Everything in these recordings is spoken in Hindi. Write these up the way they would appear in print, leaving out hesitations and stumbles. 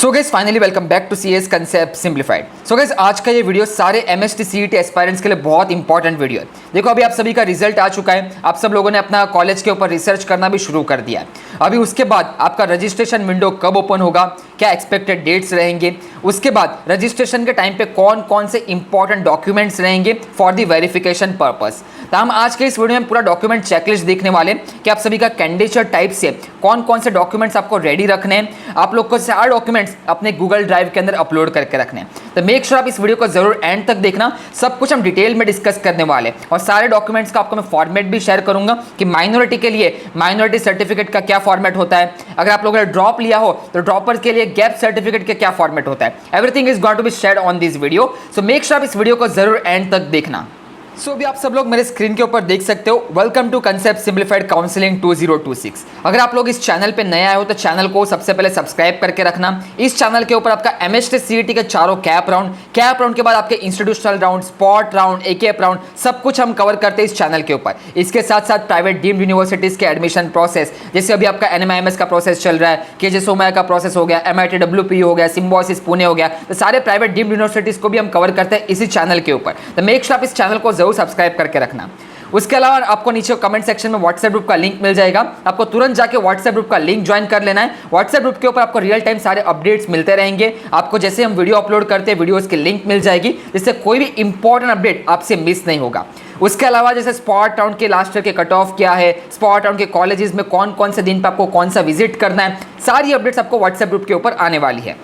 So guys finally welcome back to CS concept simplified. So guys आज का ये वीडियो सारे एमएसटी सीईटी एस्पायरेंट्स के लिए बहुत इंपॉर्टेंट वीडियो है। देखो अभी आप सभी का रिजल्ट आ चुका है, आप सब लोगों ने अपना कॉलेज के ऊपर रिसर्च करना भी शुरू कर दिया है। अभी उसके बाद आपका रजिस्ट्रेशन विंडो कब ओपन होगा, क्या एक्सपेक्टेड डेट्स रहेंगे, उसके बाद रजिस्ट्रेशन के टाइम पे कौन कौन से इंपॉर्टेंट डॉक्यूमेंट्स रहेंगे फॉर द वेरिफिकेशन पर्पस। तो हम आज के इस वीडियो में पूरा डॉक्यूमेंट चेकलिस्ट देखने वाले कि आप सभी का कैंडिडेचर टाइप से कौन कौन से डॉक्यूमेंट्स आपको रेडी रखने हैं। आप लोग को सारे डॉक्यूमेंट्स अपने गूगल ड्राइव के अंदर अपलोड करके रखने हैं। तो मेक श्योर आप इस वीडियो को जरूर एंड तक देखना, सब कुछ हम डिटेल में डिस्कस करने वाले हैं और सारे डॉक्यूमेंट्स का आपको मैं फॉर्मेट भी शेयर करूंगा कि माइनॉरिटी के लिए माइनॉरिटी सर्टिफिकेट का क्या फॉर्मेट होता है, अगर आप लोगों ने ड्रॉप लिया हो तो ड्रॉपर के लिए गैप सर्टिफिकेट का क्या फॉर्मेट होता है। Everything is going to be shared on this video, so make sure आप इस वीडियो को जरूर एंड तक देखना। अभी आप सब लोग मेरे स्क्रीन के ऊपर देख सकते हो, welcome to concept simplified counselling 2026। अगर आप लोग इस चैनल पे नए आए हो तो चैनल को सबसे पहले सब्सक्राइब करके रखना। इस चैनल के ऊपर आपका एमएसटी सीईटी के चारों कैप राउंड के बाद आपके institutional round, spot round, AKF round, सब कुछ हम कवर करते हैं इस चैनल के ऊपर। इसके साथ साथ प्राइवेट डीम्ड यूनिवर्सिटीज के एडमिशन प्रोसेस, जैसे अभी आपका एनएमआईएमएस का प्रोसेस चल रहा है, केजे सोमैया का प्रोसेस हो गया, एमआईटी डब्ल्यूपी हो गया, सिम्बायोसिस पुणे हो गया, तो सारे प्राइवेट डीम्ड यूनिवर्सिटीज को भी हम कवर करते हैं इसी चैनल के ऊपर। तो मेक श्योर आप इस चैनल को जरूर सब्सक्राइब करके रखना। उसके अलावा आपको नीचे कमेंट सेक्शन में व्हाट्सएप ग्रुप का लिंक मिल जाएगा, आपको तुरंत जाके व्हाट्सएप ग्रुप का लिंक ज्वाइन कर लेना है। व्हाट्सएप ग्रुप के ऊपर आपको रियल टाइम सारे अपडेट्स मिलते रहेंगे। आपको जैसे हम वीडियो अपलोड करते हैं वीडियोस की लिंक मिल जाएगी, जिससे कोई भी इंपॉर्टेंट अपडेट आपसे मिस नहीं होगा। उसके अलावा जैसे स्पॉट राउंड के लास्ट ईयर के कट ऑफ क्या है, स्पॉट राउंड के कॉलेजेस में कौन कौन से दिन पर आपको कौन सा विजिट करना है, सारी अपडेट्स आपको व्हाट्सएप ग्रुप के ऊपर आने वाली है।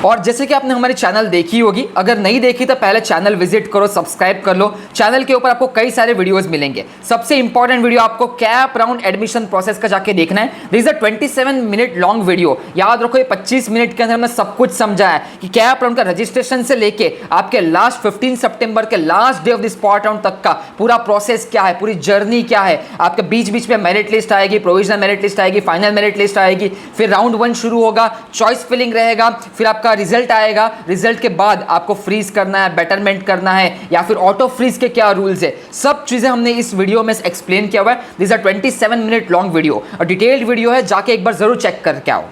और जैसे कि आपने हमारी चैनल देखी होगी, अगर नहीं देखी तो पहले चैनल विजिट करो, सब्सक्राइब कर लो। चैनल के ऊपर आपको कई सारे वीडियोस मिलेंगे। सबसे इंपॉर्टेंट वीडियो आपको कैप राउंड एडमिशन प्रोसेस का जाके देखना है। This is a 27 minute long video. याद रखो ये 25 मिनट के अंदर हमने सब कुछ समझा है कि कैप राउंड का रजिस्ट्रेशन से लेके आपके लास्ट 15 सितंबर के last day of the spot round तक का पूरा प्रोसेस क्या है, पूरी जर्नी क्या है। आपके बीच बीच में मेरिट लिस्ट आएगी, प्रोविजनल मेरिट लिस्ट आएगी, फाइनल मेरिट लिस्ट आएगी, फिर राउंड 1 शुरू होगा, चॉइस फिलिंग रहेगा, फिर आपका रिजल्ट आएगा। रिजल्ट के बाद आपको फ्रीज करना है, बेटरमेंट करना है या फिर ऑटो फ्रीज के क्या रूल्स है, सब चीजें हमने इस वीडियो में एक्सप्लेन किया हुआ है। This is a 27 minute long video और डिटेल्ड वीडियो है, जाके एक बार जरूर चेक करके आओ।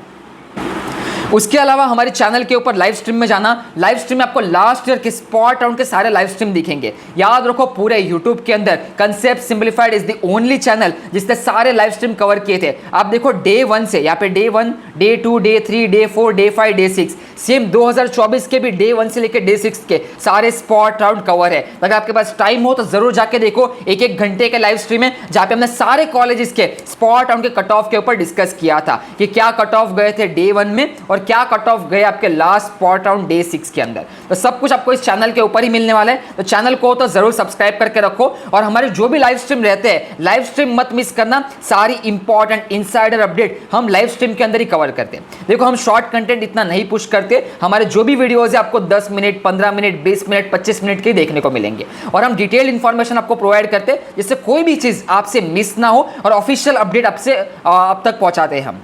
उसके अलावा हमारे चैनल के ऊपर लाइव स्ट्रीम में जाना। लाइव स्ट्रीम में आपको लास्ट ईयर के स्पॉट राउंड के सारे लाइव स्ट्रीम दिखेंगे। याद रखो पूरे यूट्यूब के अंदर concept simplified is the only channel जिसने सारे लाइव स्ट्रीम कवर किए थे। आप देखो डे 1 से, यहाँ पे day 1, day 2, day 3, day 4, day 5, day 6, same 2024 के भी डे 1 से लेकर डे 6 के सारे स्पॉट राउंड कवर है। अगर आपके पास टाइम हो तो जरूर जाके देखो, एक एक घंटे के लाइव स्ट्रीम है जहाँ पे हमने सारे कॉलेजेस के स्पॉट राउंड के कट ऑफ के ऊपर डिस्कस किया था कि क्या कट ऑफ गए थे डे 1 में और क्या कट ऑफ गए आपके लास्ट स्पॉट राउंड डे 6 के अंदर। तो सब कुछ आपको इस चैनल के ऊपर ही मिलने वाला है, तो चैनल को तो जरूर सब्सक्राइब करके रखो। और हमारे जो भी लाइव स्ट्रीम रहते हैं, लाइव स्ट्रीम मत मिस करना। सारी इंपॉर्टेंट इनसाइडर अपडेट हम लाइव स्ट्रीम के अंदर ही कवर करते हैं। देखो हम शॉर्ट कंटेंट इतना नहीं पुश करते, हमारे जो भी वीडियोस है आपको 10 मिनट, 15 मिनट, 20 मिनट, 25 मिनट के देखने को मिलेंगे और हम डिटेल इंफॉर्मेशन आपको प्रोवाइड करते हैं, जिससे कोई भी चीज आपसे मिस ना हो और ऑफिशियल अपडेट आपसे अब तक पहुंचाते हैं हम।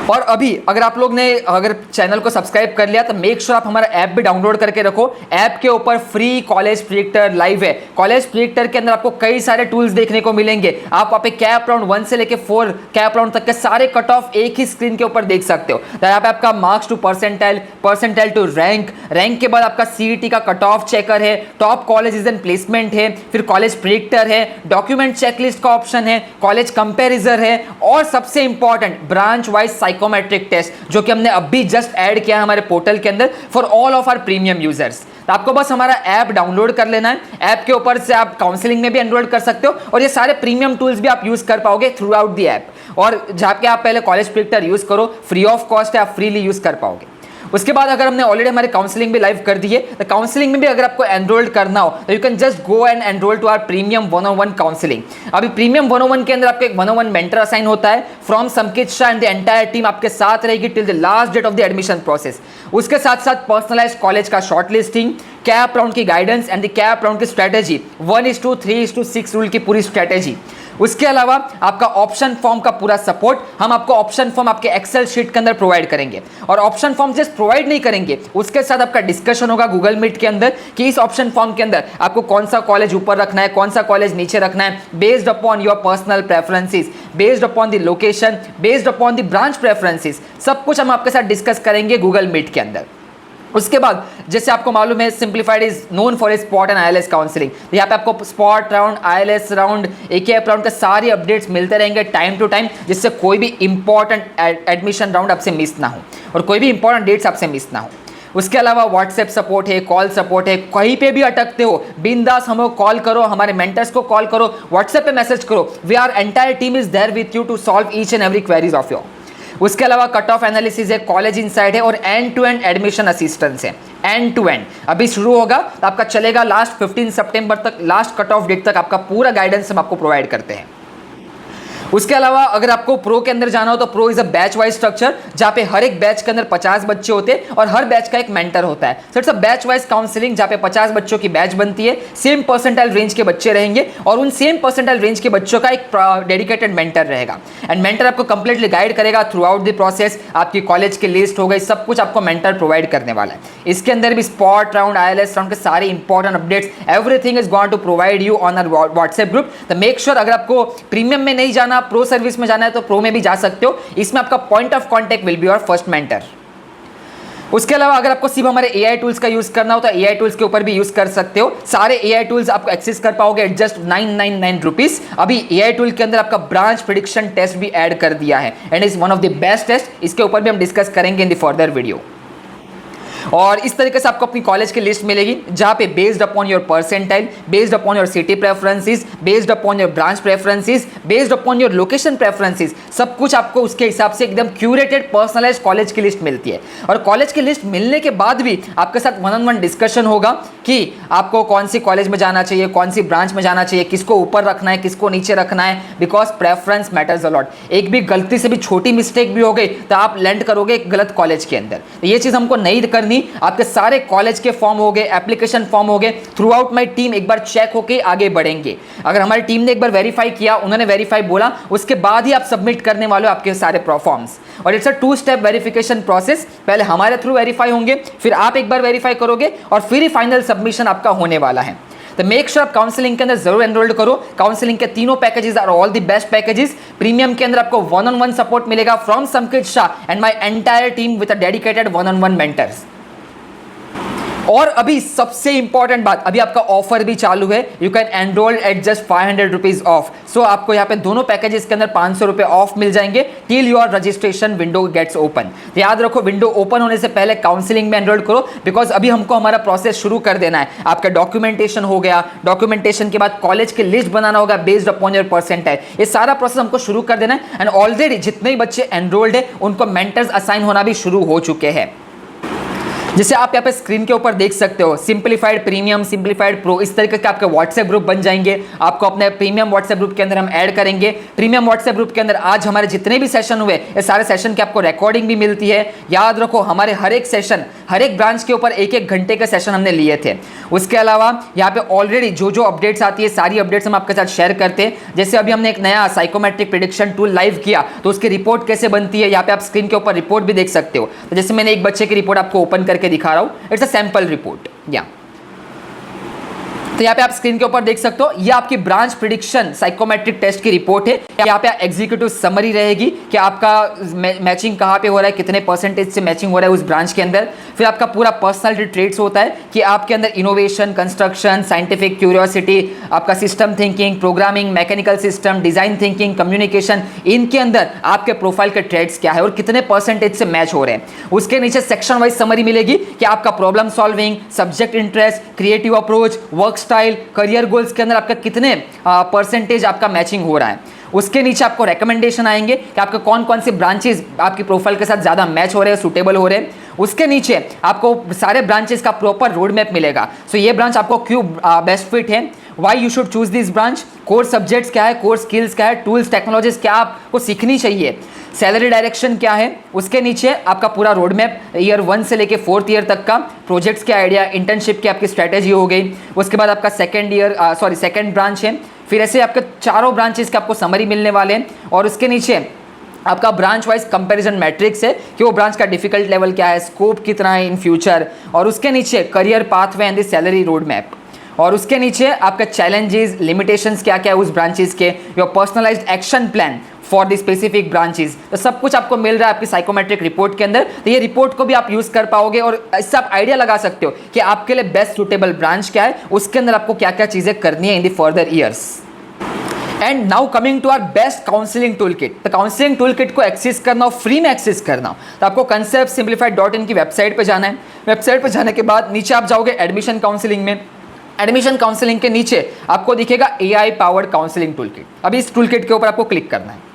और अभी अगर आप लोग ने अगर चैनल को सब्सक्राइब कर लिया तो मेक श्योर आप हमारा ऐप भी डाउनलोड करके रखो। ऐप के ऊपर फ्री कॉलेज प्रेडिक्टर लाइव है। कॉलेज प्रेडिक्टर के अंदर आपको कई सारे टूल्स देखने को मिलेंगे। आप वहाँ पे कैप राउंड 1 से लेके 4 कैप राउंड तक के सारे कट ऑफ एक ही स्क्रीन के ऊपर देख सकते हो। तो यहाँ पे आपका marks to percentile, percentile to rank, rank के बाद आपका सीईटी का कट ऑफ चेकर है, टॉप कॉलेजेस एंड प्लेसमेंट है, फिर कॉलेज प्रेडिक्टर है, डॉक्यूमेंट चेकलिस्ट का ऑप्शन है, कॉलेज कंपेरिजन है और सबसे important branch wise psychometric test जो कि हमने अभी जस्ट ऐड किया है हमारे पोर्टल के अंदर for all of our premium users. तो आपको बस हमारा ऐप डाउनलोड कर लेना है। ऐप के ऊपर से आप काउंसलिंग में भी एनरोल कर सकते हो और ये सारे प्रीमियम टूल्स भी आप यूज कर पाओगे थ्रू आउट द ऐप। और जहाँ पे आप पहले कॉलेज प्रेडिक्टर यूज करो, फ्री ऑफ कॉस्ट है, आप फ्रीली यूज कर पाओगे। उसके बाद अगर हमने ऑलरेडी हमारी काउंसलिंग भी लाइव कर दी है, तो काउंसलिंग में भी अगर आपको एनरोल्ड करना हो तो you can just go and enrol to our premium 101 counselling. अभी प्रीमियम 101 के अंदर आपको एक 101 मेंटर असाइन होता है from Sanket Shah and the entire team आपके साथ रहेगी till the last date of the admission process. उसके साथ साथ पर्सनलाइज्ड कॉलेज का शॉर्ट लिस्टिंग, कैप राउंड की guidance and the CAP round की स्ट्रेटेजी, 1:3:6 रूल की पूरी स्ट्रेटेजी। उसके अलावा आपका ऑप्शन फॉर्म का पूरा सपोर्ट, हम आपको ऑप्शन फॉर्म आपके एक्सेल शीट के अंदर प्रोवाइड करेंगे। और ऑप्शन फॉर्म जस्ट प्रोवाइड नहीं करेंगे, उसके साथ आपका डिस्कशन होगा गूगल मीट के अंदर कि इस ऑप्शन फॉर्म के अंदर आपको कौन सा कॉलेज ऊपर रखना है, कौन सा कॉलेज नीचे रखना है, based upon your personal preferences, based upon the location, based upon the branch preferences, सब कुछ हम आपके साथ डिस्कस करेंगे गूगल मीट के अंदर। उसके बाद जैसे आपको मालूम है simplified is known for spot and ILS counselling, यहाँ पे आपको spot round, ILS round, AKF round के सारे अपडेट्स मिलते रहेंगे टाइम टू टाइम, जिससे कोई भी इंपॉर्टेंट एडमिशन राउंड आपसे मिस ना हो और कोई भी इंपॉर्टेंट डेट्स आपसे मिस ना हो। उसके अलावा व्हाट्सएप सपोर्ट है, कॉल सपोर्ट है, कहीं पे भी अटकते हो बिंदास हमें कॉल करो, हमारे मेंटर्स को कॉल करो, व्हाट्सएप पे मैसेज करो, we are entire team is there with you to solve each and every queries of your. उसके अलावा कट ऑफ एनालिसिस है, कॉलेज इनसाइड है और end to end admission assistance है। एंड टू एंड अभी शुरू होगा तो आपका चलेगा लास्ट 15 सितंबर तक, लास्ट कट ऑफ डेट तक आपका पूरा गाइडेंस हम आपको प्रोवाइड करते हैं। उसके अलावा अगर आपको प्रो के अंदर जाना हो तो pro is a batch wise structure, जहां पे हर एक बैच के अंदर 50 बच्चे होते हैं और हर बैच का एक मेंटर होता है। So it's a batch wise counselling, जहां पे 50 बच्चों की बैच बनती है, सेम परसेंटाइल रेंज के बच्चे रहेंगे और उन सेम परसेंटाइल रेंज के बच्चों का एक डेडिकेटेड मेंटर रहेगा एंड मेंटर आपको कंप्लीटली गाइड करेगा थ्रू आउट द प्रोसेस। आपकी कॉलेज की लिस्ट हो गई, सब कुछ आपको मेंटर प्रोवाइड करने वाला है। इसके अंदर भी स्पॉट राउंड, आईएलएस राउंड के सारे important updates, everything is going to provide you on our WhatsApp group. तो मेक श्योर अगर आपको प्रीमियम में नहीं जाना, प्रो सर्विस में जाना है तो प्रो में भी जा सकते हो। इसमें आपका point of contact will be your first mentor. उसके अलावा अगर आपको सिर्फ हमारे एआई टूल्स का यूज करना हो तो एआई टूल्स के ऊपर भी यूज कर सकते हो। सारे एआई टूल्स आपको एक्सेस कर पाओगे एट जस्ट 999 रुपीज। अभी एआई टूल के अंदर आपका ब्रांच प्रेडिक्शन टेस्ट भी ऐड कर दिया है and is one of the best test. इसके ऊपर भी हम डिस्कस करेंगे इन द फर्दर वीडियो। और इस तरीके से आपको अपनी कॉलेज की लिस्ट मिलेगी जहां पे based upon your percentile, based upon your city preferences, based upon your branch preferences, based upon your location preferences, सब कुछ आपको उसके हिसाब से एकदम क्यूरेटेड पर्सनलाइज्ड कॉलेज की लिस्ट मिलती है। और कॉलेज की लिस्ट मिलने के बाद भी आपके साथ वन ऑन वन डिस्कशन होगा कि आपको कौन सी कॉलेज में जाना चाहिए, कौन सी ब्रांच में जाना चाहिए, किसको ऊपर रखना है, किसको नीचे रखना है, because preference matters a lot. एक भी गलती से भी छोटी मिस्टेक भी हो गई तो आप लैंड करोगे एक गलत कॉलेज के अंदर। तो ये चीज़ हमको नहीं करनी। आपके सारे कॉलेज के फॉर्म हो गए, एप्लीकेशन फॉर्म हो गए, थ्रू आउट माई टीम एक बार चेक होके आगे बढ़ेंगे। अगर हमारी टीम ने एक बार वेरीफाई किया, उन्होंने वेरीफाई बोला, उसके बाद ही आप सबमिट करने वाले हो आपके सारे फॉर्म्स। और it's a 2 step verification process. पहले हमारे थ्रू वेरीफाई होंगे, फिर आप एक बार वेरीफाई करोगे और फिर ही फाइनल सबमिशन आपका होने वाला है। तो मेक श्योर आप काउंसलिंग के अंदर जरूर एनरोल्ड करो। काउंसलिंग के तीनों packages are all the best packages. Premium के अंदर आपको वन ऑन वन सपोर्ट मिलेगा from Samkit Shah and my entire team with a dedicated one on one mentors. और अभी सबसे इंपॉर्टेंट बात, अभी आपका ऑफर भी चालू है। You can enrol at just 500 rupees off. So आपको यहाँ पे दोनों पैकेजेस के अंदर 500 रुपए ऑफ मिल जाएंगे till your registration window gets open. तो याद रखो, विंडो ओपन होने से पहले काउंसलिंग में एनरोल करो, बिकॉज अभी हमको हमारा प्रोसेस शुरू कर देना है। आपका डॉक्यूमेंटेशन हो गया, डॉक्यूमेंटेशन के बाद कॉलेज की लिस्ट बनाना होगा बेस्ड अपॉन योर परसेंटाइल। ये सारा प्रोसेस हमको शुरू कर देना है एंड ऑलरेडी जितने भी बच्चे एनरोल्ड है उनको मेंटर्स असाइन होना भी शुरू हो चुके हैं। जैसे आप यहाँ पे स्क्रीन के ऊपर देख सकते हो, सिंप्लीफाइड प्रीमियम, सिंप्लीफाइड प्रो, इस तरीके के आपके व्हाट्सएप ग्रुप बन जाएंगे। आपको अपने प्रीमियम व्हाट्सएप ग्रुप के अंदर हम ऐड करेंगे। प्रीमियम व्हाट्सएप ग्रुप के अंदर आज हमारे जितने भी सेशन हुए, ये सारे सेशन की आपको रिकॉर्डिंग भी मिलती है। याद रखो, हमारे हर एक सेशन, हर एक ब्रांच के ऊपर 1-1 घंटे के सेशन हमने लिए थे। उसके अलावा यहाँ पे ऑलरेडी जो जो अपडेट्स आती है, सारी अपडेट्स हम आपके साथ शेयर करते हैं। जैसे अभी हमने एक नया साइकोमेट्रिक प्रेडिक्शन टूल लाइव किया, तो उसकी रिपोर्ट कैसे बनती है, यहाँ पे आप स्क्रीन के ऊपर रिपोर्ट भी देख सकते हो। तो जैसे मैंने एक बच्चे की रिपोर्ट आपको ओपन करके दिखा रहा हूँ, इट्स अ सैंपल रिपोर्ट। या तो यहाँ पे आप स्क्रीन के ऊपर देख सकते हो, ये आपकी ब्रांच प्रेडिक्शन साइकोमेट्रिक टेस्ट की रिपोर्ट है। यहाँ पे एग्जीक्यूटिव समरी रहेगी कि आपका मैचिंग कहाँ पे हो रहा है, कितने परसेंटेज से मैचिंग हो रहा है उस ब्रांच के अंदर। फिर आपका पूरा पर्सनालिटी ट्रेट्स होता है कि आपके अंदर इनोवेशन, कंस्ट्रक्शन, साइंटिफिक क्यूरियोसिटी, आपका system thinking, programming, mechanical system, design thinking, communication, इनके अंदर आपके प्रोफाइल के ट्रेट्स क्या है और कितने परसेंटेज से मैच हो रहे हैं। उसके नीचे सेक्शन वाइज समरी मिलेगी कि आपका problem solving, subject interest, creative approach, work style, career goals के अंदर आपका कितने परसेंटेज आपका मैचिंग हो रहा है। उसके नीचे आपको रेकमेंडेशन आएंगे कि आपके कौन कौन से ब्रांचेस आपकी प्रोफाइल के साथ ज़्यादा मैच हो रहे हैं, सूटेबल हो रहे हैं। उसके नीचे आपको सारे ब्रांचेस का प्रॉपर रोड मैप मिलेगा। सो ये ब्रांच आपको क्यों बेस्ट फिट है, why you should choose this branch, core subjects क्या है, कोर स्किल्स क्या है, टूल्स टेक्नोलॉजीज क्या आपको सीखनी चाहिए, सैलरी डायरेक्शन क्या है। उसके नीचे आपका पूरा रोड मैप ईयर 1 से लेके 4th ईयर तक का, प्रोजेक्ट्स के आइडिया, इंटर्नशिप की आपकी स्ट्रैटेजी हो गई। उसके बाद आपका सेकंड ब्रांच है, फिर ऐसे आपके चारों ब्रांचेस के आपको समरी मिलने वाले हैं, और उसके नीचे आपका ब्रांच वाइज कंपैरिजन मैट्रिक्स है कि वो ब्रांच का डिफिकल्ट लेवल क्या है, स्कोप कितना है इन फ्यूचर, और उसके नीचे career pathway and the salary road map, और उसके नीचे आपका चैलेंजेस लिमिटेशंस क्या क्या है उस ब्रांचेस के, your personalised action plan for the specific branches. तो सब कुछ आपको मिल रहा है आपकी साइकोमेट्रिक रिपोर्ट के अंदर। तो ये रिपोर्ट को भी आप यूज कर पाओगे और इससे आप आइडिया लगा सकते हो कि आपके लिए बेस्ट सुटेबल ब्रांच क्या है, उसके अंदर आपको क्या क्या चीजें करनी है in the further years. And now coming to our best counselling tool kit. तो काउंसलिंग टूल किट को एक्सेस करना हो, फ्री में एक्सेस करना हो, तो आपको conceptsimplified.in की वेबसाइट पे जाना है। वेबसाइट पे जाने के बाद नीचे आप जाओगे एडमिशन काउंसलिंग में। एडमिशन काउंसलिंग के नीचे आपको दिखेगा AI powered counselling tool kit. अभी इस टूल किट के ऊपर आपको क्लिक करना है।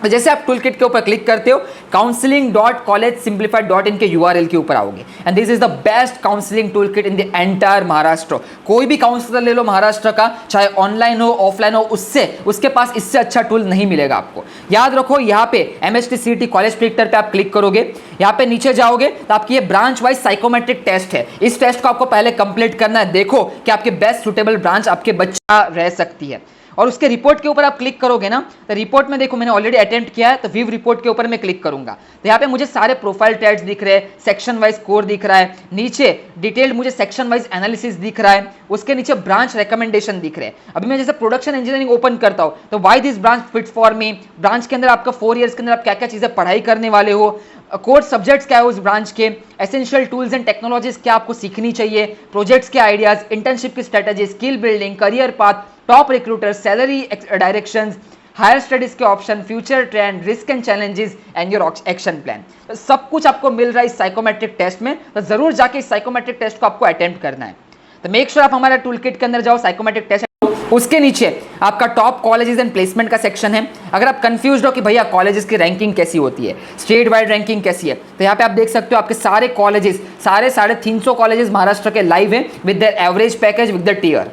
तो जैसे आप टूल किट के ऊपर क्लिक करते हो, counseling.collegesimplified.in के URL के ऊपर आओगे, and this is the best counselling tool kit in the entire Maharashtra. कोई भी काउंसलर ले लो महाराष्ट्र का, चाहे ऑनलाइन हो ऑफलाइन हो, उसके पास इससे अच्छा टूल नहीं मिलेगा आपको। याद रखो, यहाँ पे MST CET कॉलेज प्रेडिक्टर पे आप क्लिक करोगे, यहाँ पे नीचे जाओगे तो आपकी ये ब्रांच वाइज साइकोमेट्रिक टेस्ट है। इस टेस्ट को आपको पहले कंप्लीट करना है। देखो कि आपके बेस्ट सुटेबल ब्रांच आपके बच्चा रह सकती है, और उसके रिपोर्ट के ऊपर आप क्लिक करोगे ना, तो रिपोर्ट में देखो मैंने ऑलरेडी अटेम्प्ट किया है, तो व्यू रिपोर्ट के ऊपर मैं क्लिक करूंगा तो यहाँ पे मुझे सारे प्रोफाइल टैग्स दिख रहे हैं, सेक्शन वाइज स्कोर दिख रहा है, नीचे डिटेल्ड मुझे सेक्शन वाइज एनालिसिस दिख रहा है, उसके नीचे ब्रांच रिकमेंडेशन दिख रहे हैं। अभी मैं जैसे प्रोडक्शन इंजीनियरिंग ओपन करता हूँ तो why this branch fit for me, branch के अंदर आपका 4 इयर्स के अंदर आप क्या क्या चीजें पढ़ाई करने वाले हो, कोर्स सब्जेक्ट्स क्या है उस ब्रांच के, एसेंशियल टूल्स एंड टेक्नोलॉजीज क्या आपको सीखनी चाहिए, प्रोजेक्ट्स के आइडियाज, इंटर्नशिप की strategy, skill building, career path, top recruiter, salary directions, higher studies के option, future trend, risk and challenges and your action plan. तो सब कुछ आपको मिल रहा है इस साइकोमेट्रिक टेस्ट में। तो जरूर जाके इस साइकोमेट्रिक टेस्ट को आपको अटेम्प्ट करना है। तो मेक श्योर आप हमारा टूल किट के अंदर जाओ, साइकोमेट्रिक टेस्ट, उसके नीचे आपका टॉप कॉलेजेस एंड प्लेसमेंट का सेक्शन है। अगर आप कंफ्यूज्ड हो कि भैया कॉलेजेस की रैंकिंग कैसी होती है, स्टेट वाइड रैंकिंग कैसी है, तो यहाँ पे आप देख सकते हो आपके सारे कॉलेजेस, साढ़े 350 कॉलेजेस महाराष्ट्र के लाइव है with their average package with the tier.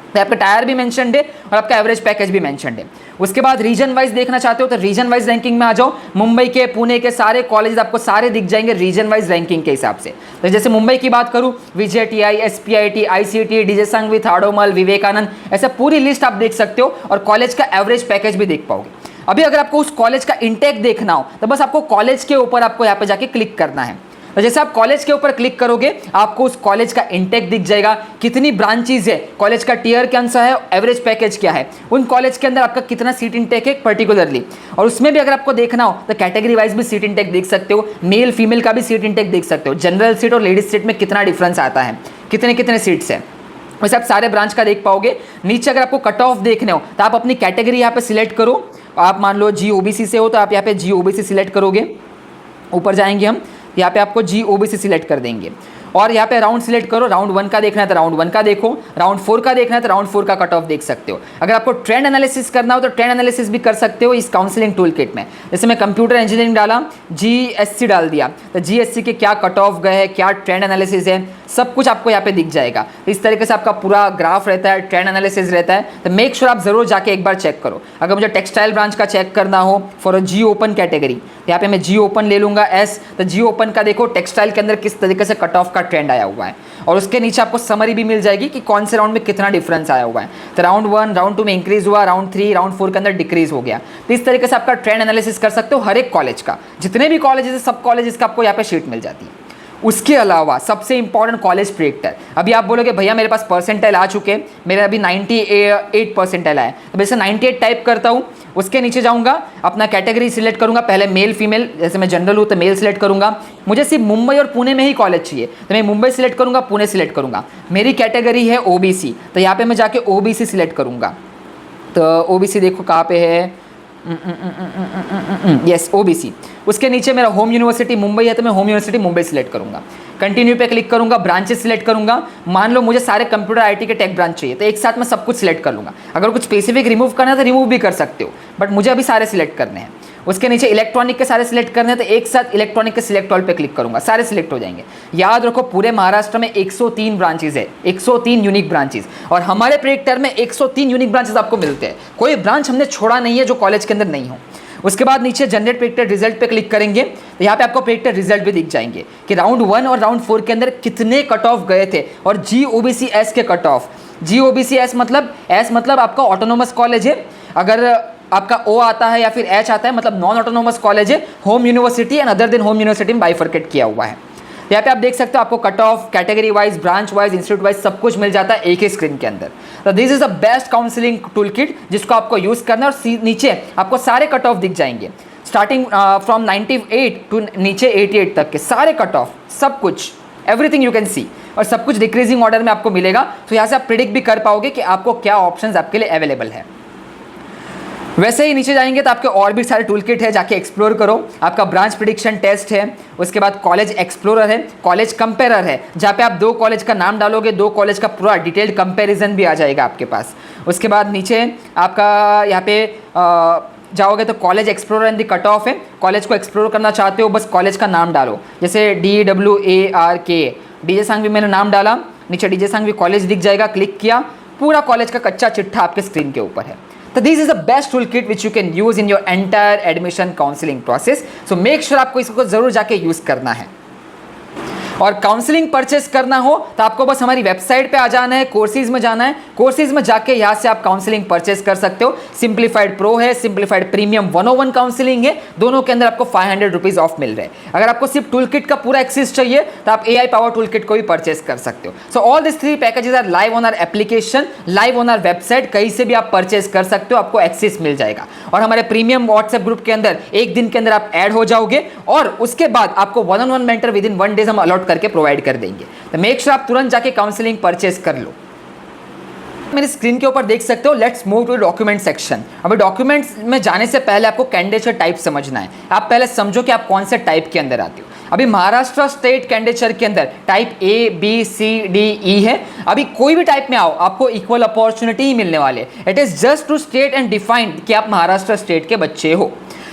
तो आपका टायर भी मेंशनड है और आपका एवरेज पैकेज भी मेंशनड है। उसके बाद रीजन वाइज देखना चाहते हो तो रीजन वाइज रैंकिंग में आ जाओ। मुंबई के, पुणे के सारे कॉलेज आपको सारे दिख जाएंगे रीजन वाइज रैंकिंग के हिसाब से। तो जैसे मुंबई की बात करूं, VJTI, SPIT, ICT, DJ Sanghvi, थाडोमल, Vivekananda, ऐसा पूरी लिस्ट आप देख सकते हो और कॉलेज का एवरेज पैकेज भी देख पाओगे। अभी अगर आपको उस कॉलेज का इंटेक देखना हो तो बस आपको कॉलेज के ऊपर आपको यहाँ पे जाके क्लिक करना है। तो जैसे आप कॉलेज के ऊपर क्लिक करोगे आपको उस कॉलेज का इंटेक दिख जाएगा, कितनी ब्रांचेज है, कॉलेज का टीयर कौन सा है, एवरेज पैकेज क्या है, उन कॉलेज के अंदर आपका कितना सीट इंटेक है पर्टिकुलरली। और उसमें भी अगर आपको देखना हो तो कैटेगरी वाइज भी सीट इंटेक देख सकते हो, मेल फीमेल का भी सीट इंटेक देख सकते हो, जनरल सीट और लेडीज सीट में कितना डिफरेंस आता है, कितने कितने सीट्स हैं, वैसे आप सारे ब्रांच का देख पाओगे। नीचे अगर आपको कट ऑफ देखने हो तो आप अपनी कैटेगरी यहाँ पे सिलेक्ट करो। आप मान लो GOBC से हो तो आप यहाँ पे GOBC सिलेक्ट करोगे। ऊपर जाएंगे हम, यहाँ पे आपको GOBC सिलेक्ट कर देंगे और यहाँ पे राउंड सिलेक्ट करो। राउंड 1 का देखना है तो राउंड 1 का देखो, राउंड 4 का देखना है तो राउंड 4 का कट ऑफ देख सकते हो। अगर आपको ट्रेंड एनालिसिस करना हो तो ट्रेंड एनालिसिस भी कर सकते हो इस काउंसलिंग टूल किट में। जैसे मैं कंप्यूटर इंजीनियरिंग डाला, GSC डाल दिया, तो GSC के क्या कट ऑफ गए हैं, क्या ट्रेंड एनालिसिस है, सब कुछ आपको यहाँ पे दिख जाएगा। इस तरीके से आपका पूरा ग्राफ रहता है, ट्रेंड एनालिसिस रहता है। तो मेक श्योर आप जरूर जाके एक बार चेक करो। अगर मुझे टेक्सटाइल ब्रांच का चेक करना हो फॉर G ओपन कैटेगरी, यहाँ पे मैं G ओपन ले लूंगा S, तो G ओपन का देखो टेक्सटाइल के अंदर किस तरीके से कट ऑफ का ट्रेंड आया हुआ है, और उसके नीचे आपको समरी भी मिल जाएगी कि कौन से राउंड में कितना डिफरेंस आया हुआ है। तो राउंड 1, राउंड 2 में इंक्रीज हुआ, राउंड 3, राउंड 4 के अंदर डिक्रीज हो गया। तो इस तरीके से आपका ट्रेंड एनालिसिस कर सकते हो हर एक कॉलेज का, जितने भी कॉलेजेस है सब कॉलेजेस का आपको यहाँ पे शीट मिल जाती है। उसके अलावा सबसे इंपॉर्टेंट कॉलेज प्रेडिक्टर। अभी आप बोलोगे भैया मेरे पास परसेंटाइल आ चुके हैं, मेरे अभी 98 परसेंटाइल आए, तो वैसे 98 टाइप करता हूँ, उसके नीचे जाऊँगा, अपना कैटेगरी सिलेक्ट करूँगा, पहले मेल फीमेल, जैसे मैं जनरल हूँ तो मेल सिलेक्ट करूँगा। मुझे सिर्फ मुंबई और पुणे में ही कॉलेज चाहिए तो मैं मुंबई सिलेक्ट करूँगा, पुणे सिलेक्ट करूँगा। मेरी कैटेगरी है OBC, तो यहाँ पर मैं जाके OBC सिलेक्ट करूँगा। तो OBC देखो कहाँ पे है, यस OBC। उसके नीचे मेरा होम यूनिवर्सिटी मुंबई है तो मैं होम यूनिवर्सिटी मुंबई सिलेक्ट करूंगा। कंटिन्यू पे क्लिक करूंगा, ब्रांचेस सिलेक्ट करूंगा। मान लो मुझे सारे कंप्यूटर IT के टेक ब्रांच चाहिए तो एक साथ मैं सब कुछ सिलेक्ट कर लूंगा। अगर कुछ स्पेसिफिक रिमूव करना है तो रिमूव भी कर सकते हो, बट मुझे अभी सारे सिलेक्ट करने हैं। उसके नीचे इलेक्ट्रॉनिक के सारे सिलेक्ट करने हैं तो एक साथ इलेक्ट्रॉनिक के सिलेक्ट ऑल पे क्लिक करूंगा, सारे सिलेक्ट हो जाएंगे। याद रखो पूरे महाराष्ट्र में 103 ब्रांचेज है, 103 यूनिक ब्रांचेज, और हमारे प्रेडिक्टर में 103 यूनिक ब्रांचेज आपको मिलते हैं। कोई ब्रांच हमने छोड़ा नहीं है जो कॉलेज के अंदर नहीं हो। उसके बाद नीचे जनरेट प्रेडिक्टर रिजल्ट पे क्लिक करेंगे तो यहाँ पे आपको प्रेडिक्टर रिजल्ट भी दिख जाएंगे कि राउंड 1 और राउंड 4 के अंदर कितने कट ऑफ गए थे और GOBC S के कट ऑफ, GOBC एस मतलब आपका ऑटोनोमस कॉलेज है, अगर आपका O आता है या फिर H आता है मतलब नॉन ऑटोनोमस कॉलेज है, home university and other than home university में बाइफर्केट किया हुआ है। यहाँ पे आप देख सकते हो आपको cut off, category wise, branch wise, institute wise सब कुछ मिल जाता है एक ही स्क्रीन के अंदर। तो this is the best counselling tool kit जिसको आपको यूज करना है, और नीचे आपको सारे कट ऑफ दिख जाएंगे स्टार्टिंग फ्रॉम 98 टू नीचे 88 तक के सारे कट ऑफ, सब कुछ, एवरीथिंग यू कैन सी, और सब कुछ डिक्रीजिंग ऑर्डर में आपको मिलेगा। तो यहाँ से आप प्रिडिक्ट भी कर पाओगे कि आपको क्या ऑप्शंस आपके लिए अवेलेबल है। वैसे ही नीचे जाएंगे तो आपके और भी सारे टूल किट है, जाके एक्सप्लोर करो। आपका ब्रांच प्रिडिक्शन टेस्ट है, उसके बाद कॉलेज एक्सप्लोरर है, कॉलेज कंपेरर है, जहाँ पे आप 2 कॉलेज का नाम डालोगे, 2 कॉलेज का पूरा डिटेल्ड कंपैरिजन भी आ जाएगा आपके पास। उसके बाद नीचे आपका यहाँ पे जाओगे तो college explorer and the cut of है, कॉलेज को एक्सप्लोर करना चाहते हो बस कॉलेज का नाम डालो, जैसे DWARK, DJ सांघवी मैंने नाम डाला, नीचे DJ सांघवी कॉलेज दिख जाएगा, क्लिक किया, पूरा कॉलेज का कच्चा चिट्ठा आपके स्क्रीन के ऊपर है। तो this is the best tool kit which you can use in your entire admission counselling process. So make sure आपको इसको जरूर जाके यूज करना है। और काउंसलिंग परचेस करना हो तो आपको बस हमारी वेबसाइट पे आ जाना है, कोर्सेज में जाना है, कोर्सेज में जाके यहाँ से आप काउंसलिंग परचेस कर सकते हो। सिंप्लीफाइड प्रो है, सिंप्लीफाइड प्रीमियम 101 काउंसलिंग है, दोनों के अंदर आपको 500 रुपीज ऑफ मिल रहे हैं। अगर आपको सिर्फ टूल किट का पूरा एक्सेस चाहिए तो आप AI पावर टूल किट को भी परचेस कर सकते हो। So all this 3 packages are live on our application, live on our website, कहीं से भी आप परचेस कर सकते हो, आपको एक्सेस मिल जाएगा। और हमारे प्रीमियम व्हाट्सएप ग्रुप के अंदर 1 दिन के अंदर आप ऐड हो जाओगे, और उसके बाद आपको 1-on-1 mentor with in 1 days हम अलॉट करके प्रोवाइड कर देंगे। तो मेक श्योर आप तुरंत जाके काउंसलिंग परचेस कर लो। मेरी स्क्रीन के ऊपर देख सकते हो, let's move to document section. अभी डॉक्यूमेंट्स में जाने से पहले आपको कैंडिडेचर टाइप समझना है। आप पहले समझो कि आप कौन से टाइप के अंदर आते हो। अभी महाराष्ट्र स्टेट कैंडिडेचर के अंदर type A, B, C, D, E है। अभी कोई भी टाइप में आओ, आपको इक्वल अपॉर्चुनिटी ही मिलने वाले। It is just to state and define कि आप महाराष्ट्र स्टेट के बच्चे हो।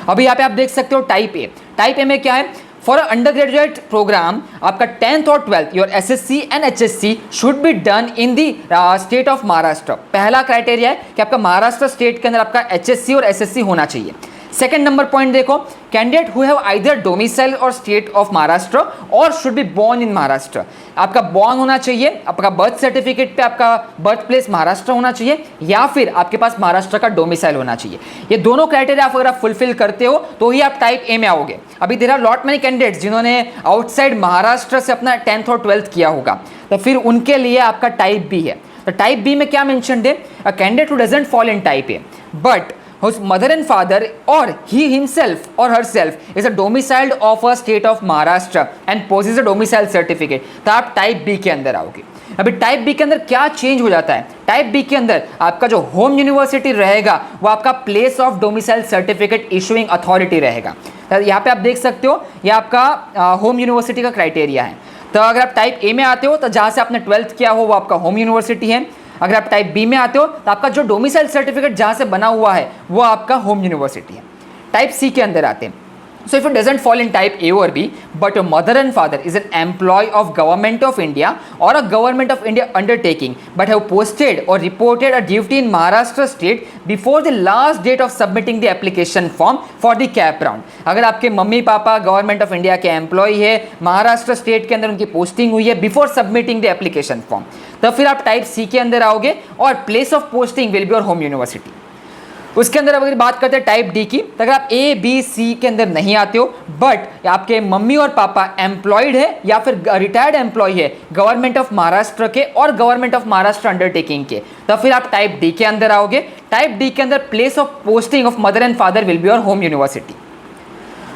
अभी यहाँ पे आप देख सकते हो टाइप A। टाइप A में क्या है? फॉर अंडर ग्रेजुएट प्रोग्राम आपका 10th और 12th your SSC and HSC should be done in the state of Maharashtra. पहला क्राइटेरिया है कि आपका महाराष्ट्र स्टेट के अंदर आपका HSC और SSC होना चाहिए। सेकेंड नंबर पॉइंट देखो, candidate who have either domicile और स्टेट ऑफ महाराष्ट्र और should be born in Maharashtra. आपका बोर्न होना चाहिए, आपका बर्थ सर्टिफिकेट पे आपका बर्थ प्लेस महाराष्ट्र होना चाहिए, या फिर आपके पास महाराष्ट्र का डोमिसाइल होना चाहिए। ये दोनों क्राइटेरिया अगर आप फुलफिल करते हो तो ही आप टाइप A में आओगे। अभी there are lot many candidates जिन्होंने आउटसाइड महाराष्ट्र से अपना 10th और 12th किया होगा, तो फिर उनके लिए आपका टाइप B है। तो टाइप B में क्या मेंशन्ड है? A candidate who doesn't fall in type A but whose mother and father or he himself or herself is a domiciled of a state of Maharashtra and possesses a domicile certificate, तो आप टाइप B के अंदर आओगे। अभी टाइप B के अंदर क्या चेंज हो जाता है? टाइप B के अंदर आपका जो होम यूनिवर्सिटी रहेगा वो आपका place of domicile certificate issuing authority रहेगा। तो यहाँ पे आप देख सकते हो ये आपका होम यूनिवर्सिटी का क्राइटेरिया है। तो अगर आप टाइप A में आते हो तो जहाँ से आपने 12th किया हो वो आपका होम यूनिवर्सिटी है। अगर आप टाइप B में आते हो तो आपका जो डोमिसाइल सर्टिफिकेट जहाँ से बना हुआ है वो आपका होम यूनिवर्सिटी है। टाइप C के अंदर आते हैं। So if it doesn't fall in type A or B, but your mother and father is an employee of Government of India or a Government of India undertaking, but have posted or reported a duty in Maharashtra state before the last date of submitting the application form for the cap round. अगर आपके mummy papa government of India के एम्प्लॉय है, महाराष्ट्र स्टेट के अंदर उनकी पोस्टिंग हुई है before submitting the application form, तो फिर आप टाइप C के अंदर आओगे और place of posting will be your home university. उसके अंदर अगर बात करते हैं टाइप D की, तो अगर आप A, B, C के अंदर नहीं आते हो बट आपके मम्मी और पापा एम्प्लॉयड है या फिर रिटायर्ड एम्प्लॉय है गवर्नमेंट ऑफ महाराष्ट्र के और गवर्नमेंट ऑफ महाराष्ट्र अंडरटेकिंग के, तो फिर आप टाइप D के अंदर आओगे। टाइप D के अंदर place of posting of mother and father will be your home university.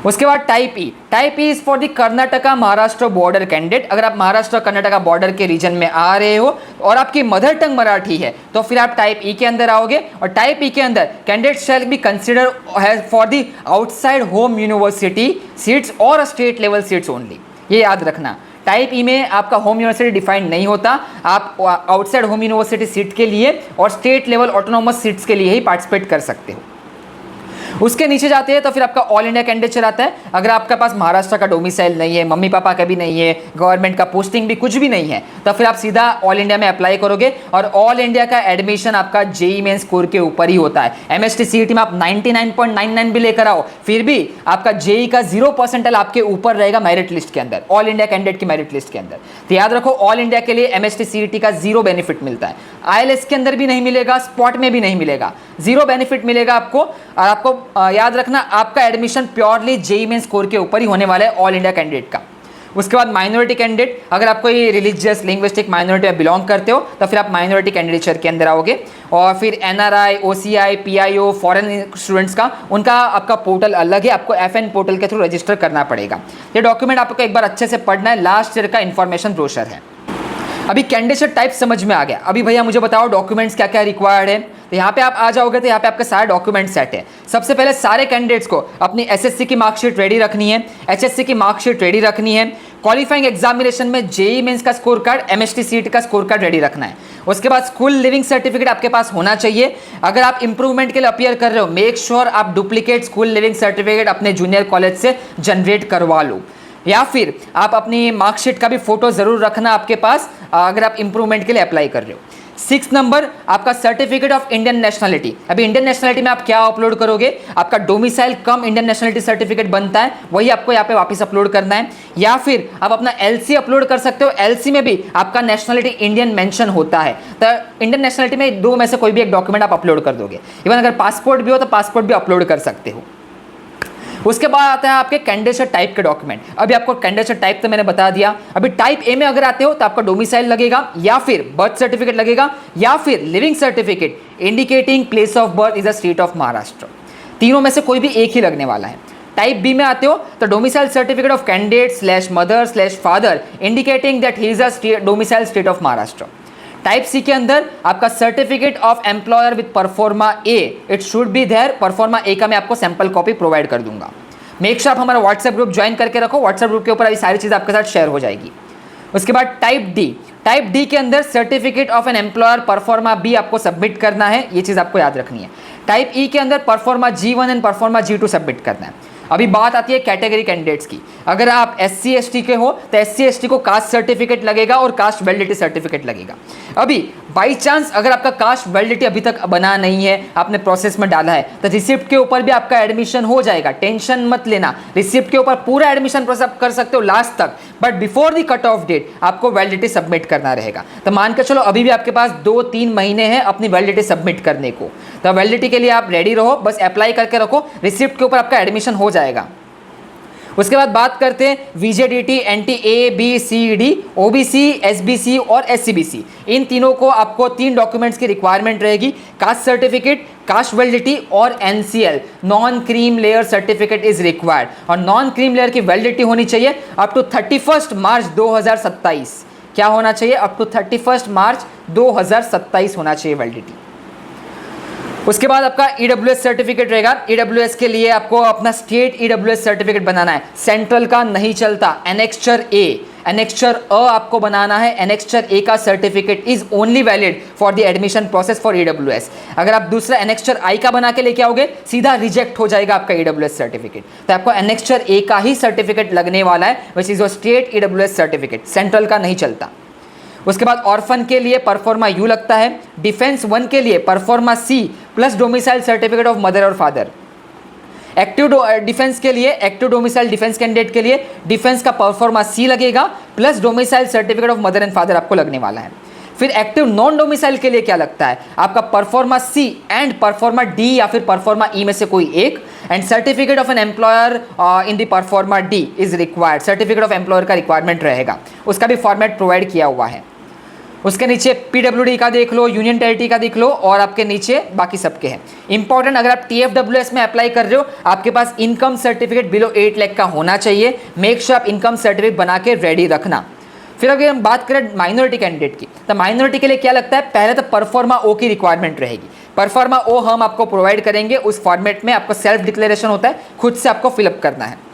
उसके बाद type E। Type E is for the Karnataka Maharashtra border candidate. अगर आप महाराष्ट्र कर्नाटका बॉर्डर के रीजन में आ रहे हो और आपकी मदर टंग मराठी है तो फिर आप टाइप E के अंदर आओगे। और टाइप E के अंदर candidate shall be consider for the outside home university seats और स्टेट लेवल सीट्स ओनली। ये याद रखना, टाइप E में आपका होम यूनिवर्सिटी डिफाइंड नहीं होता, आप आउटसाइड होम यूनिवर्सिटी सीट के लिए और स्टेट लेवल ऑटोनोमस सीट्स के लिए ही पार्टिसिपेट कर सकते हो। उसके नीचे जाते हैं तो फिर आपका ऑल इंडिया कैंडिडेट आता है। अगर आपके पास महाराष्ट्र का डोमिसाइल नहीं है, मम्मी पापा का भी नहीं है, गवर्नमेंट का पोस्टिंग भी कुछ भी नहीं है, तो फिर आप सीधा ऑल इंडिया में अप्लाई करोगे। और ऑल इंडिया का एडमिशन आपका JEE मेन स्कोर के ऊपर ही होता है। MST CET में आप 99.99 भी लेकर आओ फिर भी आपका JEE का 0% आपके ऊपर रहेगा मेरिट लिस्ट के अंदर, ऑल इंडिया कैंडिडेट की मेरिट लिस्ट के अंदर। तो याद रखो ऑल इंडिया के लिए MST CET का 0 बेनिफिट मिलता है। IELTS के अंदर भी नहीं मिलेगा, स्पॉट में भी नहीं मिलेगा, जीरो बेनिफिट मिलेगा आपको। और आपको याद रखना आपका admission purely JEE main score के ऊपर ही होने वाला है ऑल इंडिया कैंडिडेट का। उसके बाद माइनॉरिटी कैंडिडेट, अगर आप कोई रिलीजियस लिंग्विस्टिक माइनॉरिटी में बिलोंग करते हो तो फिर आप माइनॉरिटी कैंडिडेचर के अंदर आओगे। और फिर NRI, OCI, PIO, foreign students का उनका आपका पोर्टल अलग है, आपको FN पोर्टल के थ्रू रजिस्टर करना पड़ेगा। ये डॉक्यूमेंट आपको एक बार अच्छे से पढ़ना है, लास्ट ईयर का इन्फॉर्मेशन ब्रोशर है। अभी कैंडिडेट टाइप समझ में आ गया। अभी भैया मुझे बताओ डॉक्यूमेंट्स क्या क्या रिक्वायर्ड है। तो यहाँ पे आप आ जाओगे तो यहाँ पे आपके सारे डॉक्यूमेंट सेट है। सबसे पहले सारे कैंडिडेट्स को अपनी SSC की मार्कशीट रेडी रखनी है, HSC की मार्कशीट रेडी रखनी है, क्वालिफाइंग एग्जामिनेशन में जेईई मेंस का स्कोर कार्ड, MST CET का स्कोर कार्ड रेडी रखना है। उसके बाद स्कूल लिविंग सर्टिफिकेट आपके पास होना चाहिए। अगर आप इंप्रूवमेंट के लिए अपीयर कर रहे हो, मेक श्योर आप डुप्लीकेट स्कूल लिविंग सर्टिफिकेट अपने जूनियर कॉलेज से जनरेट करवा लो। या फिर आप अपनी मार्कशीट का भी फोटो जरूर रखना आपके पास अगर आप इंप्रूवमेंट के लिए अप्लाई कर रहे हो। 6 नंबर आपका सर्टिफिकेट ऑफ इंडियन नेशनलिटी। अभी इंडियन नेशनलिटी में आप क्या अपलोड करोगे, आपका डोमिसाइल कम इंडियन नेशनलिटी सर्टिफिकेट बनता है, वही आपको यहाँ पे वापस अपलोड करना है। या फिर आप अपना LC अपलोड कर सकते हो, LC में भी आपका नेशनलिटी इंडियन मेंशन होता है। तो इंडियन नेशनलिटी में दो में से कोई भी एक डॉक्यूमेंट आप अपलोड कर दोगे। इवन अगर पासपोर्ट भी हो तो पासपोर्ट भी अपलोड कर सकते हो। उसके बाद आता है आपके कैंडिडेट टाइप के डॉक्यूमेंट। अभी आपको कैंडिडेट टाइप तो मैंने बता दिया। अभी टाइप ए में अगर आते हो तो आपका डोमिसाइल लगेगा, या फिर बर्थ सर्टिफिकेट लगेगा, या फिर leaving certificate indicating place of birth is the state of Maharashtra. तीनों में से कोई भी एक ही लगने वाला है। टाइप बी में आते हो तो domicile certificate of candidate /mother /father indicating that he is a domicile state of Maharashtra. Type C के अंदर आपका certificate of employer with proforma A, it should be there. Proforma A का मैं आपको सैंपल कॉपी प्रोवाइड कर दूंगा। मेक श्योर आप हमारा व्हाट्सएप ग्रुप ज्वाइन करके रखो, व्हाट्सएप ग्रुप के ऊपर अभी सारी चीज़ आपके साथ शेयर हो जाएगी। उसके बाद टाइप डी के अंदर certificate of an employer proforma B आपको सबमिट करना है, ये चीज़ आपको याद रखनी है। टाइप ई के अंदर pro forma G1 and pro forma G2 submit करना है। अभी बात आती है कैटेगरी कैंडिडेट्स की। अगर आप SC ST के हो तो SC ST को कास्ट सर्टिफिकेट लगेगा और कास्ट वैलिडिटी सर्टिफिकेट लगेगा। अभी बाई चांस अगर आपका कास्ट वैलिडिटी अभी तक बना नहीं है, आपने प्रोसेस में डाला है, तो रिसिप्ट के ऊपर भी आपका एडमिशन हो जाएगा, टेंशन मत लेना। रिसिप्ट के ऊपर पूरा एडमिशन प्रोसेस कर सकते हो लास्ट तक, but before the cut off date आपको वैलिडिटी सबमिट करना रहेगा। तो मान के चलो अभी भी आपके पास 2-3 महीने हैं अपनी वैलिडिटी सबमिट करने को, तो वैलिडिटी के लिए आप रेडी रहो, बस अप्लाई करके रखो, रिसिप्ट के ऊपर आपका एडमिशन हो जाएगा। उसके बाद बात करते हैं VJDT NT A B C D OBC SBC और SCBC। इन तीनों को आपको 3 डॉक्यूमेंट्स की रिक्वायरमेंट रहेगी। कास्ट सर्टिफिकेट, कास्ट वैलिडिटी और NCL non cream layer certificate is required. और नॉन क्रीम लेयर की वैलिडिटी होनी चाहिए अप टू 31 मार्च 2027। क्या होना चाहिए? अप टू 31 मार्च 2027 होना चाहिए वैलिडिटी। उसके बाद आपका EWS सर्टिफिकेट रहेगा। EWS के लिए आपको अपना स्टेट EWS सर्टिफिकेट बनाना है, सेंट्रल का नहीं चलता। एनेक्स्चर अ आपको बनाना है। एनेक्स्चर ए का certificate is only valid for the admission process for EWS। अगर आप दूसरा एनेक्स्चर आई का बना के लेके आओगे सीधा रिजेक्ट हो जाएगा आपका EWS सर्टिफिकेट। तो आपको एनेक्स्चर ए का ही सर्टिफिकेट लगने वाला है, which is your state EWS certificate, central का नहीं चलता। उसके बाद ऑर्फन के लिए परफॉर्मा यू लगता है। डिफेंस 1 के लिए pro forma C plus domicile certificate of mother और फादर। एक्टिव डिफेंस के लिए, एक्टिव डोमिसाइल डिफेंस कैंडिडेट के लिए डिफेंस का परफॉर्मा C लगेगा plus domicile certificate of mother and father आपको लगने वाला है। फिर एक्टिव नॉन डोमिसाइल के लिए क्या लगता है? आपका pro forma C and pro forma D या फिर परफॉर्मा E में से कोई एक, and certificate of an employer in the pro forma D is required. Certificate of employer का रिक्वायरमेंट रहेगा, उसका भी फॉर्मेट प्रोवाइड किया हुआ है। उसके नीचे PWD का देख लो, यूनियन टेरिटरी का देख लो, और आपके नीचे बाकी सबके हैं। इंपॉर्टेंट, अगर आप TFWS में अप्लाई कर रहे हो आपके पास इनकम सर्टिफिकेट बिलो 8 लाख का होना चाहिए। मेक श्योर आप इनकम सर्टिफिकेट बना के रेडी रखना। फिर अगर हम बात करें माइनॉरिटी कैंडिडेट की, तो माइनॉरिटी के लिए क्या लगता है? पहले तो परफॉर्मा O की रिक्वायरमेंट रहेगी। परफॉर्मा O हम आपको प्रोवाइड करेंगे, उस फॉर्मेट में आपको सेल्फ डिक्लेरेशन होता है, खुद से आपको फिलअप करना है।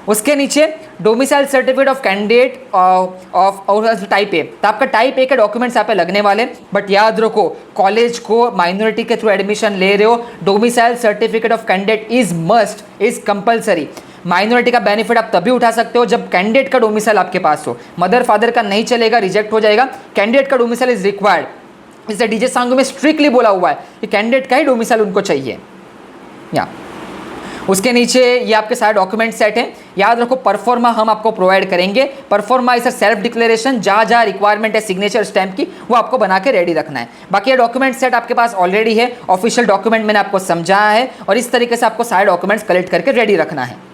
उसके नीचे domicile certificate of candidate of type A, तो आपका टाइप ए के डॉक्यूमेंट्स यहाँ पे लगने वाले। बट याद रखो, कॉलेज को माइनॉरिटी के थ्रू एडमिशन ले रहे हो, domicile certificate of candidate is must, is compulsory. Minority का बेनिफिट आप तभी उठा सकते हो जब कैंडिडेट का डोमिसाइल आपके पास हो। मदर फादर का नहीं चलेगा, रिजेक्ट हो जाएगा। कैंडिडेट का डोमिसाइल इज रिक्वायर्ड। इसे डीजे सांगू में स्ट्रिक्टली बोला हुआ है कि कैंडिडेट का ही डोमिसाइल उनको चाहिए। या उसके नीचे ये आपके सारे डॉक्यूमेंट सेट हैं। याद रखो परफॉर्मा हम आपको प्रोवाइड करेंगे। Pro forma is a self declaration, जहाँ जहाँ रिक्वायरमेंट है सिग्नेचर स्टैम्प की वो आपको बना के रेडी रखना है। बाकी ये डॉक्यूमेंट सेट आपके पास ऑलरेडी है, ऑफिशियल डॉक्यूमेंट मैंने आपको समझाया है और इस तरीके से आपको सारे डॉक्यूमेंट्स कलेक्ट करके रेडी रखना है।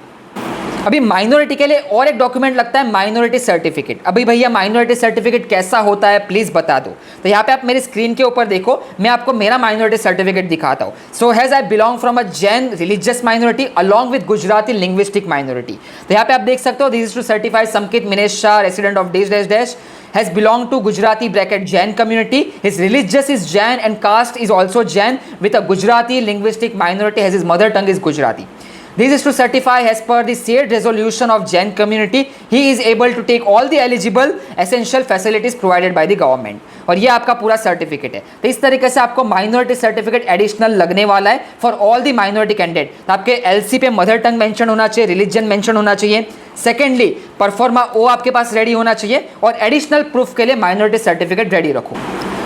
अभी माइनॉरिटी के लिए और एक डॉक्यूमेंट लगता है माइनॉरिटी सर्टिफिकेट। अभी भैया माइनॉरिटी सर्टिफिकेट कैसा होता है प्लीज बता दो। तो यहाँ पे आप मेरी स्क्रीन के ऊपर देखो, मैं आपको मेरा माइनॉरिटी सर्टिफिकेट दिखाता हूँ। So has I belong from a Jain religious minority along with Gujarati linguistic minority. तो यहाँ पे आप देख सकते हो, this is to certify Sankit Minesh Shah resident of dash dash dash has belonged to Gujarati bracket Jain community. His religious is Jain and caste is also Jain with a Gujarati linguistic minority as his mother tongue is Gujarati. This is to certify as per the said resolution of Jain community he is able to take all the eligible essential facilities provided by the government. और ये आपका पूरा सर्टिफिकेट है। तो इस तरीके से आपको माइनॉरिटी सर्टिफिकेट एडिशनल लगने वाला है for all the minority candidate. तो आपके एलसी पे मदर टंग मेंशन होना चाहिए, रिलीजन मेंशन होना चाहिए। सेकेंडली परफॉर्मा ओ आपके पास रेडी होना चाहिए और एडिशनल प्रूफ के लिए माइनॉरिटी सर्टिफिकेट रेडी रखो।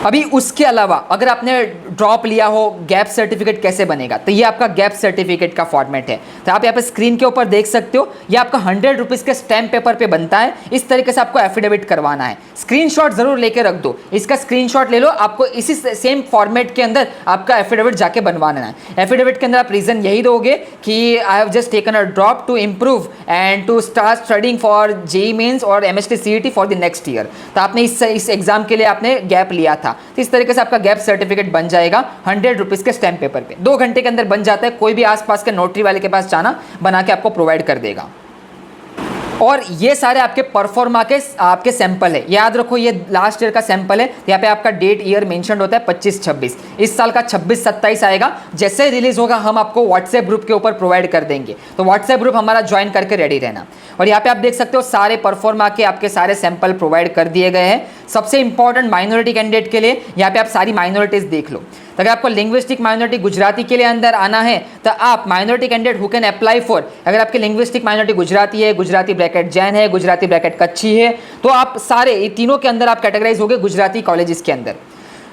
अभी उसके अलावा अगर आपने ड्रॉप लिया हो, गैप सर्टिफिकेट कैसे बनेगा? तो ये आपका गैप सर्टिफिकेट का फॉर्मेट है। तो आप यहाँ पे स्क्रीन के ऊपर देख सकते हो, ये आपका 100 रुपीज़ के स्टैम्प पेपर पे बनता है। इस तरीके से आपको एफिडेविट करवाना है। स्क्रीनशॉट जरूर लेके रख दो, इसका स्क्रीनशॉट ले लो, आपको इसी सेम फॉर्मेट के अंदर आपका एफिडेविट जाके बनवाना है। एफिडेविट के अंदर आप रीजन यही दोगे कि I have just taken a drop to improve and to start studying for JEE mains और MST CET for the next year. तो आपने इस एग्जाम के लिए आपने गैप लिया था। तो इस तरीके से आपका गैप सर्टिफिकेट बन जाएगा 100 रुपीज़ के स्टैम्प पेपर पे। 2 घंटे के अंदर बन जाता है, कोई भी आसपास के नोटरी वाले के पास जाना, बना के आपको प्रोवाइड कर देगा। और ये सारे आपके परफॉर्मा के आपके सैंपल है, याद रखो ये लास्ट ईयर का सैंपल है। यहाँ पे आपका डेट ईयर मेंशन होता है 25-26, इस साल का 26-27 आएगा। जैसे रिलीज होगा हम आपको व्हाट्सएप ग्रुप के ऊपर प्रोवाइड कर देंगे, तो व्हाट्सएप ग्रुप हमारा ज्वाइन करके रेडी रहना। और यहाँ पे आप देख सकते हो सारे परफॉर्मा के आपके सारे सैंपल प्रोवाइड कर दिए गए हैं। सबसे इंपॉर्टेंट माइनॉरिटी कैंडिडेट के लिए यहाँ पे आप सारी माइनॉरिटीज देख लो। तो अगर आपको लिंग्विस्टिक माइनॉरिटी गुजराती के लिए अंदर आना है तो आप minority candidate who can apply for, अगर आपकी लिंग्विस्टिक माइनॉरिटी गुजराती है, गुजराती ब्रैकेट जैन है, गुजराती ब्रैकेट कच्छी है, तो आप सारे ये तीनों के अंदर आप कैटेगराइज होगे गुजराती कॉलेजेस के अंदर।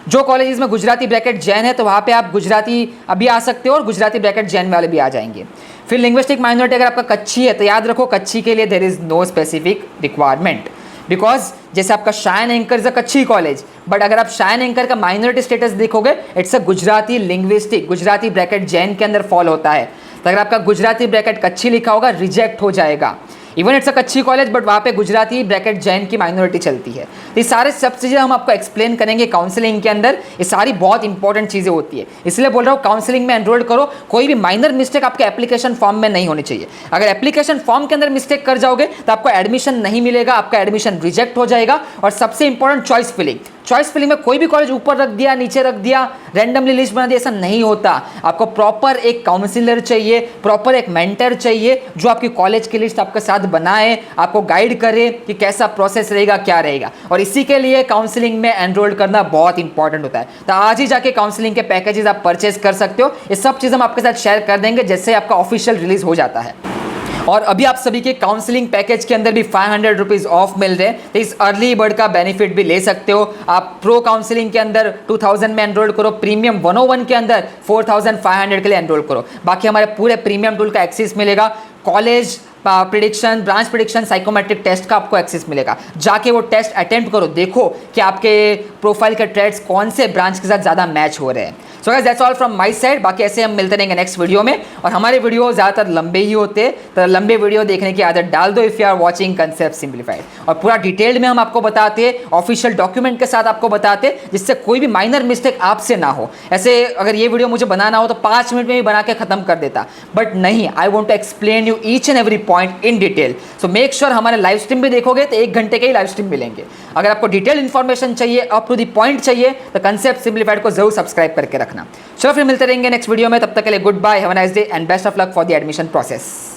जो कॉलेजेस में गुजराती ब्रैकेट जैन है तो वहाँ पे आप गुजराती अभी आ सकते हो और गुजराती ब्रैकेट जैन वाले भी आ जाएंगे। फिर लिंग्विस्टिक माइनॉरिटी अगर आपका कच्छी है तो याद रखो कच्छी के लिए there is no specific requirement, because जैसे आपका Shah and Anchor is a Kutchi college, but अगर आप शायन एंकर का माइनॉरिटी स्टेटस देखोगे it's a Gujarati linguistic, Gujarati bracket Jain के अंदर फॉल होता है। तो अगर आपका गुजराती ब्रैकेट कच्छी लिखा होगा रिजेक्ट हो जाएगा। Even it's a Kutchi college but वहाँ पे गुजराती ब्रैकेट जैन की माइनॉरिटी चलती है। तो ये सारे सब चीज़ें हम आपको एक्सप्लेन करेंगे काउंसलिंग के अंदर। ये सारी बहुत इंपॉर्टेंट चीज़ें होती है, इसलिए बोल रहा हूँ काउंसलिंग में एनरोल करो। कोई भी माइनर मिस्टेक आपके एप्लीकेशन फॉर्म में नहीं होनी चाहिए। अगर एप्लीकेशन फॉर्म के अंदर मिस्टेक कर जाओगे तो आपको एडमिशन नहीं मिलेगा, आपका एडमिशन रिजेक्ट हो जाएगा। और सबसे important choice filling, choice filling में कोई भी कॉलेज ऊपर रख दिया, नीचे रख दिया, रैंडमली लिस्ट बना दिया, ऐसा नहीं होता। आपको प्रॉपर एक काउंसलर चाहिए, प्रॉपर एक मेंटर चाहिए जो आपकी कॉलेज की लिस्ट आपके साथ बनाए, आपको गाइड करे कि कैसा प्रोसेस रहेगा, क्या रहेगा। और इसी के लिए काउंसलिंग में एनरोल करना बहुत इंपॉर्टेंट होता है। तो आज ही जाके काउंसलिंग के पैकेजेस आप परचेज कर सकते हो। ये सब चीज़ हम आपके साथ शेयर कर देंगे जैसे आपका ऑफिशियल रिलीज हो जाता है। और अभी आप सभी के काउंसलिंग पैकेज के अंदर भी 500 रुपीज़ ऑफ मिल रहे हैं, तो इस अर्ली बर्ड का बेनिफिट भी ले सकते हो। आप प्रो काउंसलिंग के अंदर 2000 में एनरोल करो, प्रीमियम 101 के अंदर 4500 के लिए एनरोल करो। बाकी हमारे पूरे प्रीमियम टूल का एक्सेस मिलेगा, college prediction, branch prediction, psychometric test का आपको एक्सेस मिलेगा। जाके वो टेस्ट अटेम्प्ट करो, देखो कि आपके प्रोफाइल के ट्रेड्स कौन से ब्रांच के साथ ज़्यादा मैच हो रहे हैं। So guys that's all from my side. बाकी ऐसे हम मिलते रहेंगे नेक्स्ट वीडियो में। और हमारे वीडियो ज़्यादातर लंबे ही होते हैं, तो लंबे वीडियो देखने की आदत डाल दो if you are watching Concept Simplified. और पूरा डिटेल्ड में हम आपको बताते हैं, ऑफिशियल डॉक्यूमेंट के साथ आपको बताते हैं, जिससे कोई भी माइनर मिस्टेक आपसे ना हो। ऐसे अगर ये वीडियो मुझे बनाना हो तो 5 मिनट में भी बना के ख़त्म कर देता, बट नहीं, I want to explain you each and every point in detail. So make sure हमारे लाइव स्ट्रीम भी देखोगे तो 1 घंटे के ही लाइव स्ट्रीम मिलेंगे। अगर आपको डिटेल इन्फॉर्मेशन चाहिए, अप टू द पॉइंट चाहिए, तो कंसेप्ट सिंप्लीफाइड को जरूर सब्सक्राइब करके रखना। चलो फिर मिलते रहेंगे नेक्स्ट वीडियो में, तब तक के लिए goodbye, have a nice day and best of luck for the admission process.